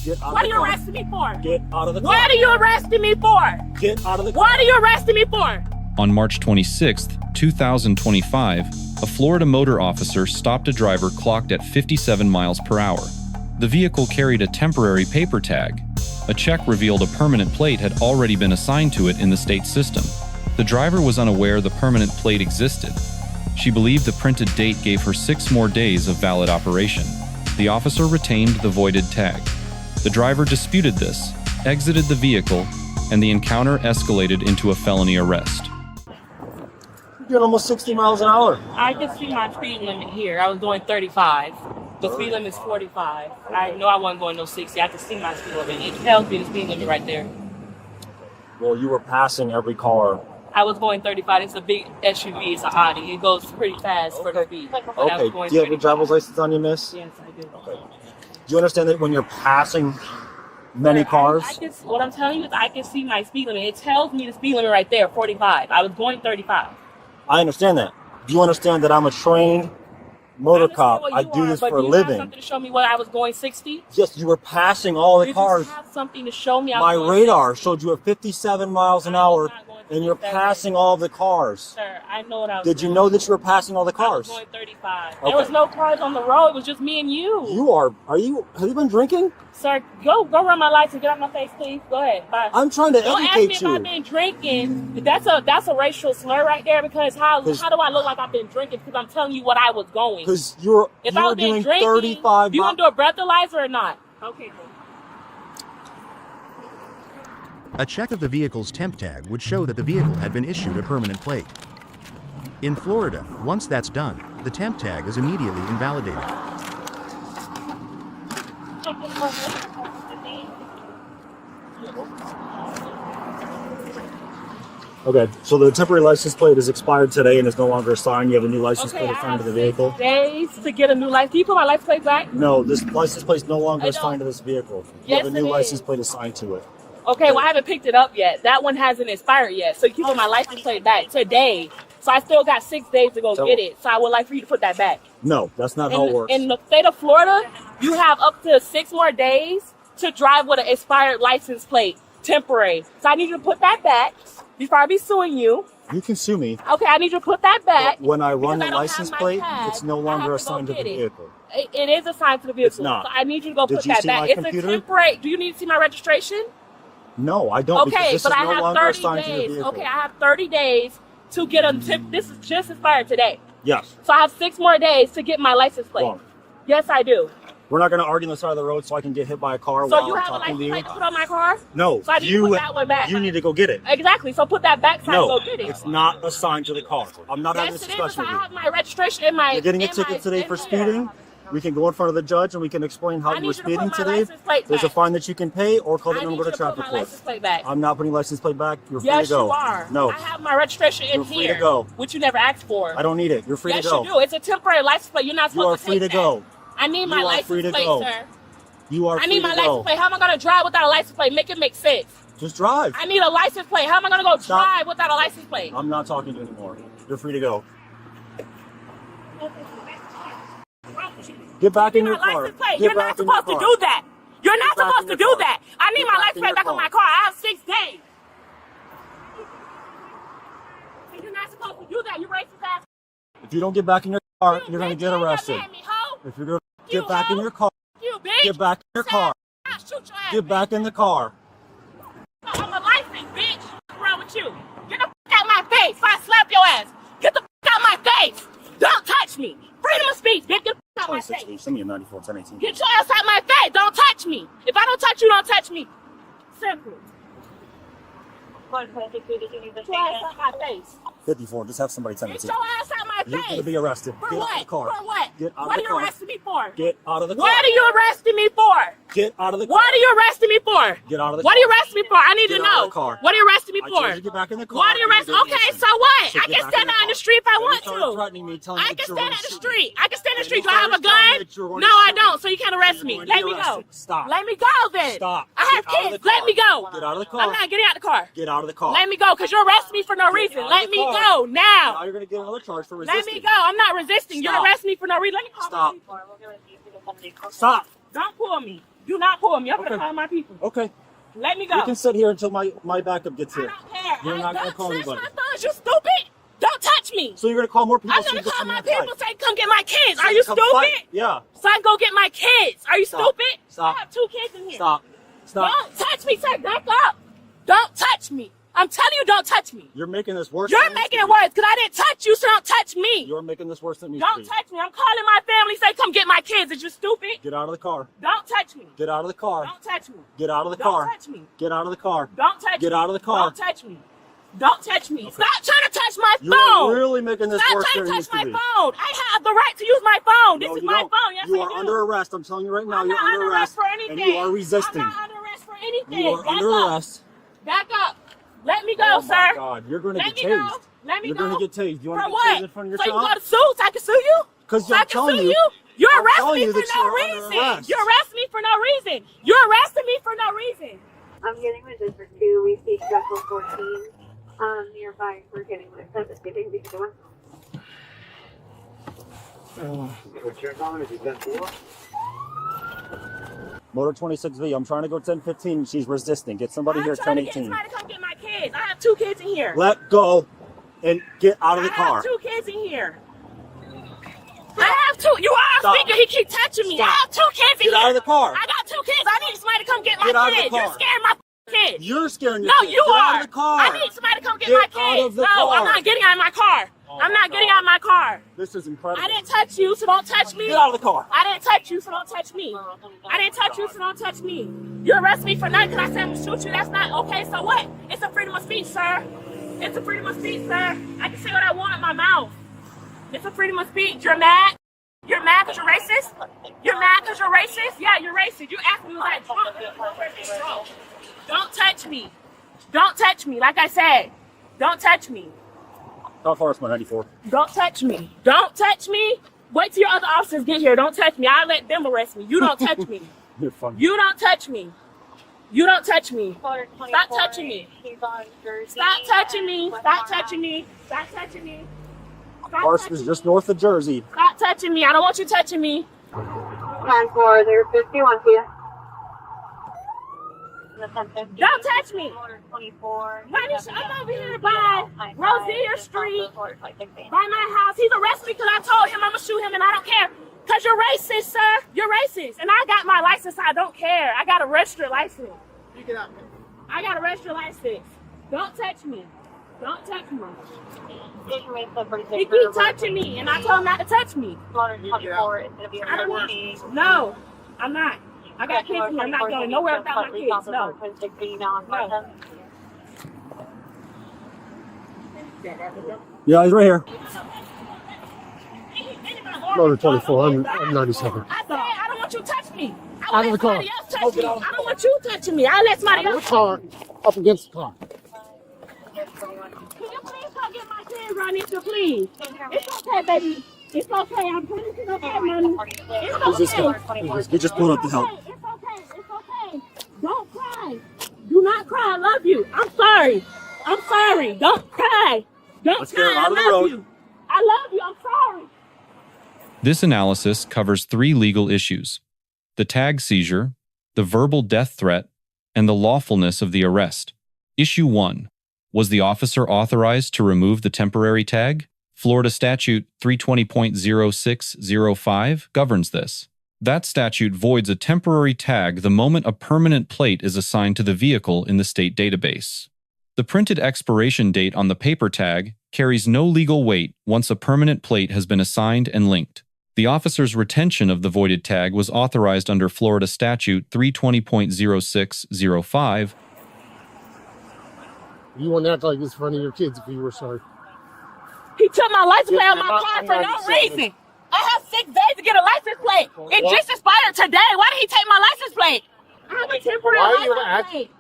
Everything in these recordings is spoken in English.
Get out What of the are you car. arresting me for? Get out of the car. What are you arresting me for? Get out of the car. What are you arresting me for? On March 26, 2025, a Florida motor officer stopped a driver clocked at 57 miles per hour. The vehicle carried a temporary paper tag. A check revealed a permanent plate had already been assigned to it in the state system. The driver was unaware the permanent plate existed. She believed the printed date gave her 6 more days of valid operation. The officer retained the voided tag. The driver disputed this, exited the vehicle, and the encounter escalated into a felony arrest. You're doing almost 60 miles an hour. I can see my speed limit here. I was doing 35. The speed limit is 45. I know I wasn't going no 60. I can see my speed limit. It tells me the speed limit right there. Well, you were passing every car. I was going 35. It's a big SUV. It's an Audi. It goes pretty fast for the speed. But I Okay. was going Do you have your 35. driver's license on you, miss? Yes, I do. Okay. Do you understand that when you're passing many cars? What I'm telling you is I can see my speed limit. It tells me the speed limit right there, 45. I was going 35. I understand that. Do you understand that I'm a trained motor cop? I do this for a Do you have living. something to show me what I was going 60? Yes, you were passing all the Did cars. you have something to show me? I My was going radar showed you at 57 miles an hour, not going and you're 57. passing all the cars. 60? Sir, I know what I was Did you doing. know that you were passing all the I was cars? going 35. Okay. There was no cars on the road. It was just me and you. Have you been drinking? Sir, go run my lights and get out my face, please. Go ahead. Bye. I'm trying to Don't ask me educate if I've you. been drinking. That's a racial slur right there because how do I look like I've been drinking? Because I'm telling you what I was going. Because you If I were was been doing drinking, 35 you miles. gonna do a breathalyzer or not? Okay. A check of the vehicle's temp tag would show that the vehicle had been issued a permanent plate. In Florida, once that's done, the temp tag is immediately invalidated. Okay, so the temporary license plate is expired today and is no longer assigned. You have a new license plate I assigned to have the vehicle. 6 days to get a new license. Can you put my license plate back? No, this license plate is no longer I don't- assigned to this vehicle. You Yes, have a it new is. license plate assigned to it. Okay, well I haven't picked it up yet. That one hasn't expired yet. So you can put my license plate back today. So I still got 6 days to go So- get it. So I would like for you to put that back. No, that's not how it works. In the state of Florida, you have up to 6 more days to drive with an expired license plate, temporary. So I need you to put that back before I be suing you. You can sue me. Okay, I need you to put that back. When I run because the I don't license have my plate, tag. it's no I have longer to go assigned to the get it. vehicle. It is assigned to the vehicle. It's not. So I need you to go Did put you that see back. my It's computer? a temporary. Do you need to see my registration? No, I don't. because Okay, this but is I no have longer 30 assigned to the days. vehicle. Okay, I have 30 days to get a tip. This is just expired today. Yes. So I have 6 more days to get my license plate. Wrong. Yes, I do. We're not going to argue on the side of the road so I can get hit by a car So while you I'm have a talking license to you. plate to put on my car? No, So I need to put that one back. you need to go get it. Exactly. So put that back so I can No, go get it. it's not assigned to the car. I'm not having Yes, this it is. discussion I with have my registration in my. you. You're getting a in ticket my- today in for there. speeding. We can go in front of the judge and we can explain how I you need were you to speeding put my today. license plate There's a back. fine that you can pay or call the I need number you to to put traffic my court. license plate back. I'm not putting license plate back. You're free Yes, to go. you are. No, I have my registration in You're free here. to go. Which you never asked for. I don't need it. You're free Yes, to go. you do. It's a temporary license plate. You're not You supposed are to free take to that. go. I need my You are license free to plate, go. sir. You are I free need my to license go. plate. How am I going to drive without a license plate? Make it make sense. Just drive. I need a license plate. How am I going to go Stop. drive without a license plate? I'm not talking to you anymore. You're free to go. Get back in Your your car. license plate. Get You're not back in your supposed to car. do that. You're not Get back supposed in to your do car. that. I need Get my back license in plate your back on car. my car. I have 6 days. You're not supposed to do that. You racist ass. If you don't get back in your car, You you're going to bitch, get you ain't gonna arrested. let me, hoe. If you're going to You get back in hoe. your car, You bitch. get back in your car. I'll shoot your ass. Get back in the car. I'm a license, bitch. What's wrong with you? Get the fuck out my face. If I slap your ass. Get the fuck out my face. Don't touch me. Freedom of speech, bitch. Get the fuck out my 26, face. send me a 94, 1018. Get your ass out my face. Don't touch me. If I don't touch you, don't touch me. Simple. Get your ass out my face. 54, just have somebody Get 1018. your ass out my You're going to face. be arrested. For Get what? out of the car. For what? Get out of What the are you car. arresting me for? Get out of the car. What are you arresting me for? Get out of the car. What are you arresting me for? Get out of the What car. are you arresting me for? I need Get to out of know. the car. What are you arresting me I for? told you to get back in the car. What are you arresting? You didn't Okay, listen. so what? So I get can back stand in the out in the car. street if I Then you want started to. threatening me, telling I me can that you were stand gonna out in the shoot me. street. I can stand in the Then street. you Do I have a started telling me gun? that you were going No, to I shoot don't. me. So you can't arrest You're me. going to Let be me go. arrested. Stop. Let me go then. Stop. I have Get out of kids. the car. Let me go. Get out of the car. I'm not getting out the car. Get out of the car. Let me go because you're arresting me for no reason. out of Let the me car. go Now now. you're going to get another charge for Let resisting. me go. I'm not resisting. You're Stop. arresting me for no reason. Let me call Stop. my people. Stop. Don't pull me. Do not pull me. I'm Okay. gonna call my people. Okay. Let me go. You can sit here until my backup gets I here. don't care. You're not gonna call Don't touch anybody. my phone. You stupid. Don't touch me. So you're gonna call more people? I'm so gonna you can call come my outside? people. Say, come get my kids. So Are you you come stupid? fight. Yeah. Son, go get my kids. Are you Stop. stupid? Stop. I have 2 kids in here. Stop. Stop. Don't touch me, sir. Back up. Don't touch me. I'm telling you, don't touch me. You're making this worse. You're than needs making to it be. worse because I didn't touch you, so don't touch me. You're making this worse than it needs Don't to be. touch me. I'm calling my family. Say, come get my kids. Is you stupid? Get out of the car. Don't touch me. Get out of the car. Don't touch me. Get out of the Don't car. touch me. Get out of the car. Don't touch me. Get out of the car. Don't touch me. Don't touch me. Stop trying to touch my You're phone. really making this Stop worse trying than to it touch needs to my be. phone. I have the right to use my phone. This No, is you my don't. phone. Yes, You I are do. under arrest. I'm telling you right now. I'm You're not under arrest for and anything. you are resisting. I'm not under arrest for anything. You are Back under up. arrest. Back up. Let me go, Oh sir. my God, you're going to Let get me go. tased. Let me You're go. going to get tased. You want For to get what? tased in front of your So you child? got to sue? So I can sue you? Because So I I'm can telling sue you. you? You I'm arrest telling me you for that no you're under reason. arrest. You arrest me for no reason. You arrested me for no reason. I'm getting with District 2. We see Special 14 nearby. We're getting with Census. They think we can do it. What's your comment? Is it 10-4? Motor 26V. I'm trying to go 1015. She's resisting. Get somebody here I'm trying to get 1018. somebody to come get my kids. I have 2 kids in here. Let go and get out of the I car. have 2 kids in here. I have 2. You are Stop. a speaker. He keep touching me. Stop. I have 2 kids in Get here. out of the car. I got 2 kids. I need somebody to come get my Get out of the kids. car. You're scaring my kids. You're scaring your No, kids. you Get are. out of the car. I need somebody to come get Get my out kids. of the No, car. I'm not getting out of my car. I'm not getting out of my car. This is incredible. I didn't touch you, so don't touch me. Get out of the car. I didn't touch you, so don't touch me. I didn't touch you, so don't touch me. You arrest me for nothing because I said I'm gonna shoot you. That's not okay. So what? It's a freedom of speech, sir. It's a freedom of speech, sir. I can say what I want in my mouth. It's a freedom of speech. You're mad? You're mad because you're racist? You're mad because you're racist? Yeah, you're racist. You asked me, was I drunk? Don't touch me. Don't touch me. Like I said, don't touch me. How far is my 94? Don't touch me. Don't touch me. Wait till your other officers get here. Don't touch me. I'll let them arrest me. You don't touch me. You're funny. You don't touch me. You don't touch me. Stop Stop touching me. He's on Jersey. Stop touching me. Stop touching me. Stop touching me. Stop Ours touching is me. just north of Jersey. Stop touching me. I don't want you touching me. 10-4, they're 51 to you. Don't touch me. 24. I'm over here by Rosier Street, by my house. He's arrested me because I told him I'm going to shoot him and I don't care. Because you're racist, sir. You're racist. And I got my license, so I don't care. I got a registered license. I got a registered license. Don't touch me. Don't touch me. He keep touching me, and I told him not to touch me. 24 is going to be I don't want. No, I'm not. I got kids in here. I'm not going nowhere without my kids. No. No. Yeah, he's right here. Motor 24, I'm 97. I said, I don't want you to touch me. Out I of the let car. somebody else touch me. I don't want you touching me. I let somebody The else. car, up against the car. Can you please come get my kids, Ronita, please? It's okay, baby. It's okay. I'm pretty sure it's okay, mommy. Who's this It's okay. guy? He just pulled up to help. It's okay. It's okay. Don't cry. Do not cry. I love you. I'm sorry. I'm sorry. Don't cry. Don't Let's cry. get her out of the I love road. you. I love you. I'm sorry. This analysis covers 3 legal issues: the tag seizure, the verbal death threat, and the lawfulness of the arrest. Issue 1. Was the officer authorized to remove the temporary tag? Florida Statute 320.0605 governs this. That statute voids a temporary tag the moment a permanent plate is assigned to the vehicle in the state database. The printed expiration date on the paper tag carries no legal weight once a permanent plate has been assigned and linked. The officer's retention of the voided tag was authorized under Florida Statute 320.0605. You wouldn't act like this in front of your kids if you were sorry. He took my license plate out I'm my not- car I'm for not no saying reason. I have 6 days to get a license plate. It What? just expired today. Why did he take my license plate? I have a temporary Why are you license act- plate.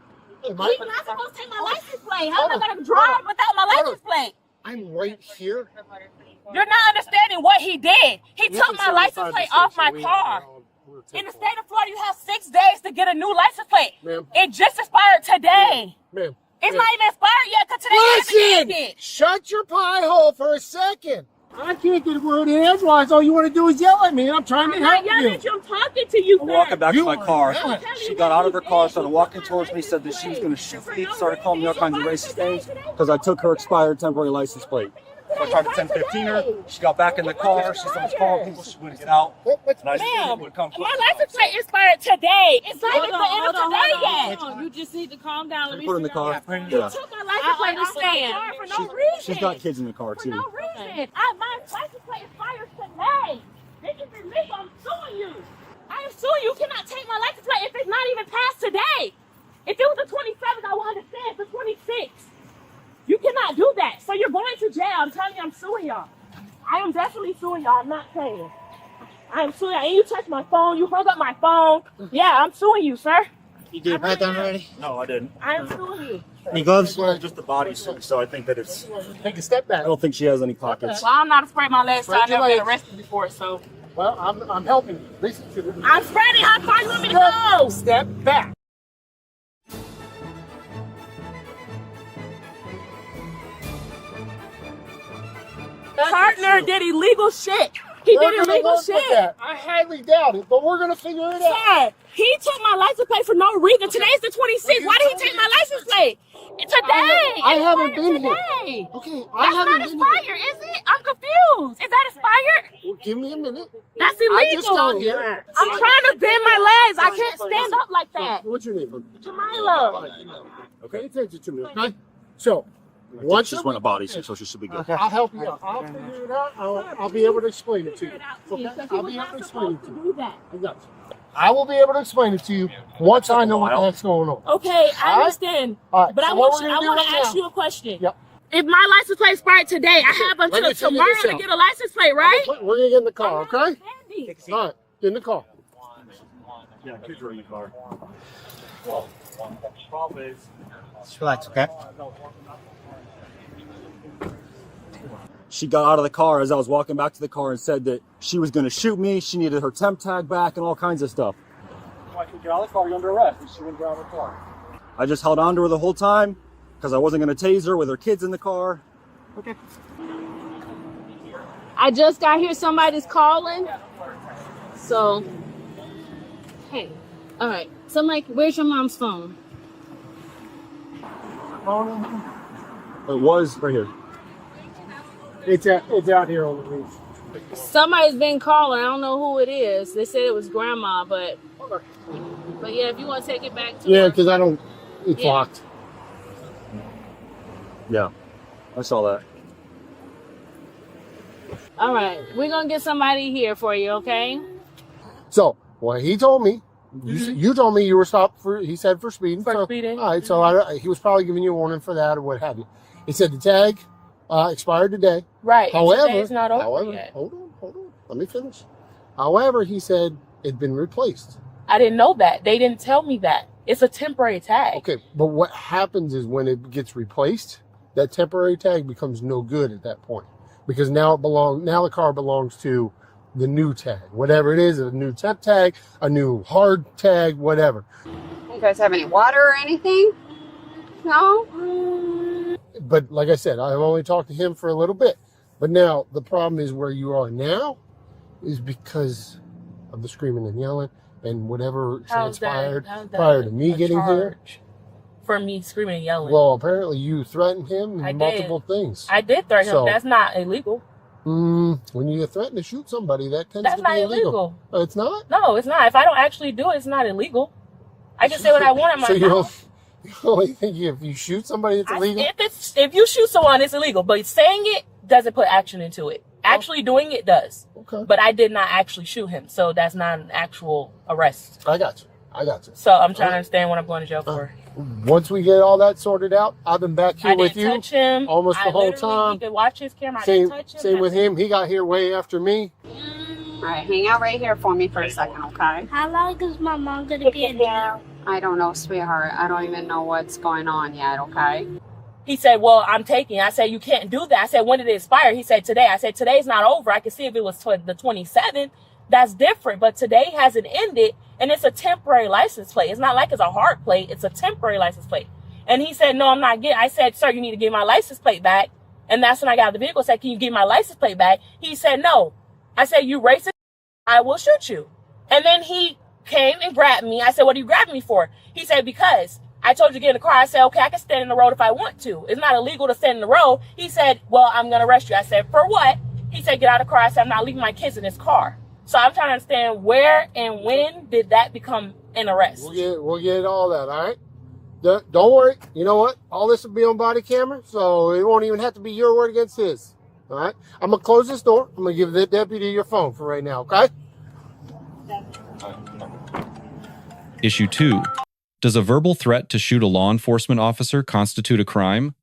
Am He's I, not supposed to take my license plate. How am I Hold on. going to drive without my Hold on. license plate? I'm right here. You're not understanding what he did. He You took can my say license inside plate the off station, my we- car. we're In the 10-4. state of Florida, you have 6 days to get a new license plate. Ma'am. It just expired today. Ma'am. It's ma'am. not even expired yet because today I haven't Listen! used it. Shut your pie hole for a second. I can't get a word in edgewise. All you want to do is yell at me, and I'm trying to I'm not help yelling you. at you. I'm talking to you, I'm sir. walking back to my car. yelling. She got out of her car, started walking towards me, said that she was going to shoot me, started calling me all kinds of racist things because I took her expired temporary license plate. So I tried to 10-15 her. She got back in the car. She started calling people. She wouldn't get out. And I Ma'am, would come my license plate expired today. It's not even the end of today yet. Hold on. You just need to calm down. Let me put her in the figure car. out. Yeah. Took my license plate off my car for no reason. She's got kids in the car For too. no reason. My license plate expires today. This is illegal. I'm suing you. I am suing you. You cannot take my license plate if it's not even passed today. If it was the 27th, I would understand. It's the 26th. You cannot do that. So you're going to jail. I'm telling you, I'm suing y'all. I am definitely suing y'all. I'm not playing. I am suing y'all. And you touched my phone. You hung up my phone. Yeah, I'm suing you, sir. You did your pat down already? No, I didn't. I am suing you. Any gloves? Just the bodysuit, so I think that it's. Take a step I back. don't think she has any pockets. Well, I'm not afraid my legs, so I've Spread never your been legs. arrested before, so. Well, I'm helping you. Listen to me. I'm spreading. How far you want me to go? Step back. Partner did illegal shit. He We're did gonna illegal work with shit. that. I highly doubt it, but we're gonna figure it out. Sir, he took my license plate for no reason. Today's the 26th. Why did he take my license plate? Today. I It haven't expired been here. today. Okay, I That's haven't not been expired, is it? I'm confused. Is that expired? here. Well, give me a minute. That's I illegal. just got here. I'm trying to bend my legs. I can't stand up like that. What's your name? Jamila. Okay, pay attention to me, okay? So, Once once just want a bodysuit, so she should be good. I'll help you out. I'll figure it out. I'll be able to explain it to you. Okay? I'll be able to explain it to you. Do that. I got you. I will be able to explain it to you once I know what the heck's going on. Okay, I All right. understand. All right, But so I what want we're you. I gonna do want to right ask now- you a question. Yep. If my license plate expired today, I have let until me figure tomorrow this to out. get a license plate, right? We're gonna get in the car, I'm not okay? understanding. All right, get in the car. Yeah, kids are in the car. Just relax, okay? She got out of the car as I was walking back to the car and said that she was going to shoot me. She needed her temp tag back and all kinds of stuff. Why can't you get out of the car? You're under arrest. And she wouldn't get out of the car. I just held on to her the whole time because I wasn't going to tase her with her kids in the car. Okay. I just got here. Somebody's calling. So, hey. All right. So, Mike, where's your mom's phone? It was right here. It's out here on the roof. Somebody's been calling. I don't know who it is. They said it was grandma, but yeah, if you want to take it back to Yeah, her. because I don't. It's Yeah. locked. Yeah, I saw that. All right. We're going to get somebody here for you, okay? So, well, he told me. You told me you were stopped for. He said for speeding. For so, speeding. All right. So he was probably giving you a warning for that or what have you. He said the tag expired today. Right. However, Today's not over yet. hold on. Let me finish. However, he said it'd been replaced. I didn't know that. They didn't tell me that. It's a temporary tag. Okay, but what happens is when it gets replaced, that temporary tag becomes no good at that point because now the car belongs to the new tag, whatever it is, a new temp tag, a new hard tag, whatever. You guys have any water or anything? No? But like I said, I've only talked to him for a little bit. But now the problem is where you are now is because of the screaming and yelling and whatever transpired prior to me getting here. For me screaming and yelling. Well, apparently you threatened him I and did. multiple things. I did threaten him. So- That's not illegal. When you threaten to shoot somebody, that tends That's to not be illegal. illegal. Oh, it's not? No, it's not. If I don't actually do it, it's not illegal. I can say what I want in my So you mouth. only think if you shoot somebody, it's illegal? If you shoot someone, it's illegal. But saying it doesn't put action into it. Actually doing it does. Okay. But I did not actually shoot him, so that's not an actual arrest. I got you. So I'm trying to understand what I'm going to jail for. Once we get all that sorted out, I've been back here I with didn't you touch him. almost the I whole literally- time. You can watch his camera. I Same, didn't touch him. same with him. He got here way after me. All right, hang out right here for me for a second, okay? How long is my mom gonna be in jail? I don't know, sweetheart. I don't even know what's going on yet, okay? He said, well, I'm taking. I said, you can't do that. I said, when did it expire? He said, today. I said, today's not over. I can see if it was the 27th. That's different. But today hasn't ended, and it's a temporary license plate. It's not like it's a hard plate. It's a temporary license plate. And he said, no, I'm not getting. I said, sir, you need to get my license plate back. And that's when I got out of the vehicle, said, can you give me my license plate back? He said, no. I said, you racist, I will shoot you. And then he came and grabbed me. I said, what are you grabbing me for? He said, because I told you to get in the car. I said, okay, I can stand in the road if I want to. It's not illegal to stand in the road. He said, well, I'm going to arrest you. I said, for what? He said, get out of the car. I said, I'm not leaving my kids in this car. So I'm trying to understand where and when did that become an arrest? We'll get all that, all right? Don't worry. You know what? All this will be on body camera, so it won't even have to be your word against his. All right? I'm going to close this door. I'm going to give the deputy your phone for right now, okay? Issue 2. Does a verbal threat to shoot a law enforcement officer constitute a crime?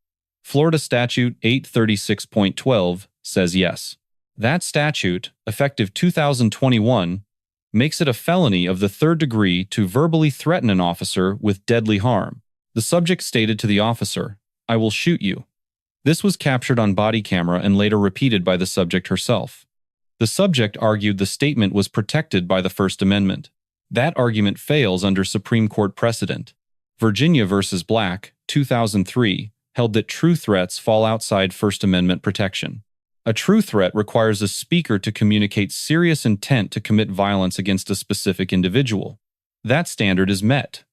Florida Statute 836.12 says yes. That statute, effective 2021, makes it a felony of the third degree to verbally threaten an officer with deadly harm. The subject stated to the officer, "I will shoot you." This was captured on body camera and later repeated by the subject herself. The subject argued the statement was protected by the First Amendment. That argument fails under Supreme Court precedent. Virginia v. Black, 2003, held that true threats fall outside First Amendment protection. A true threat requires a speaker to communicate serious intent to commit violence against a specific individual. That standard is met.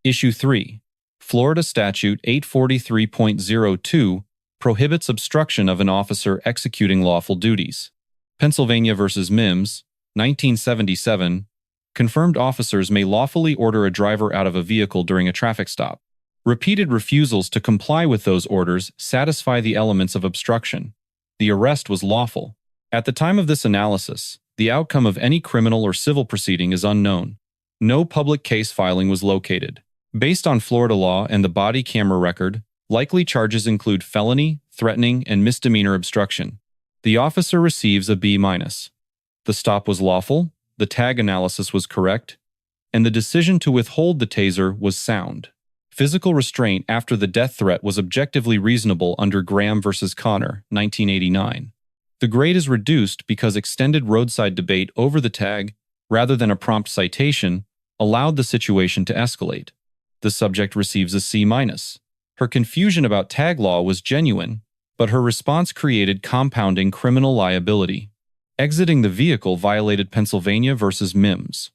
Issue 3. Florida Statute 843.02 prohibits obstruction of an officer executing lawful duties. Pennsylvania v. Mimms, 1977, confirmed officers may lawfully order a driver out of a vehicle during a traffic stop. Repeated refusals to comply with those orders satisfy the elements of obstruction. The arrest was lawful. At the time of this analysis, the outcome of any criminal or civil proceeding is unknown. No public case filing was located. Based on Florida law and the body camera record, likely charges include felony, threatening, and misdemeanor obstruction. The officer receives a B-. The stop was lawful, the tag analysis was correct, and the decision to withhold the taser was sound. Physical restraint after the death threat was objectively reasonable under Graham v. Connor, 1989. The grade is reduced because extended roadside debate over the tag, rather than a prompt citation, allowed the situation to escalate. The subject receives a C-. Her confusion about tag law was genuine, but her response created compounding criminal liability. Exiting the vehicle violated Pennsylvania v. Mimms.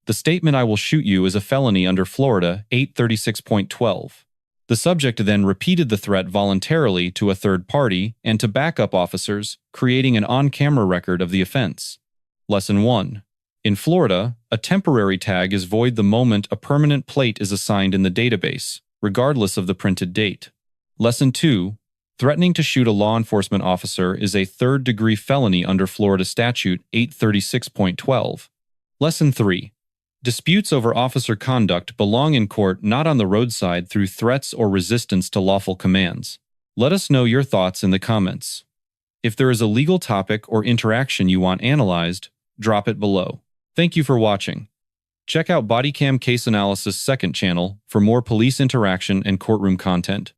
The statement "I will shoot you" is a felony under Florida 836.12. The subject then repeated the threat voluntarily to a third party and to backup officers, creating an on-camera record of the offense. Lesson 1. In Florida, a temporary tag is void the moment a permanent plate is assigned in the database, regardless of the printed date. Lesson 2. Threatening to shoot a law enforcement officer is a third-degree felony under Florida Statute 836.12. Lesson 3. Disputes over officer conduct belong in court, not on the roadside through threats or resistance to lawful commands. Let us know your thoughts in the comments. If there is a legal topic or interaction you want analyzed, drop it below. Thank you for watching. Check out Bodycam Case Analysis' second channel for more police interaction and courtroom content.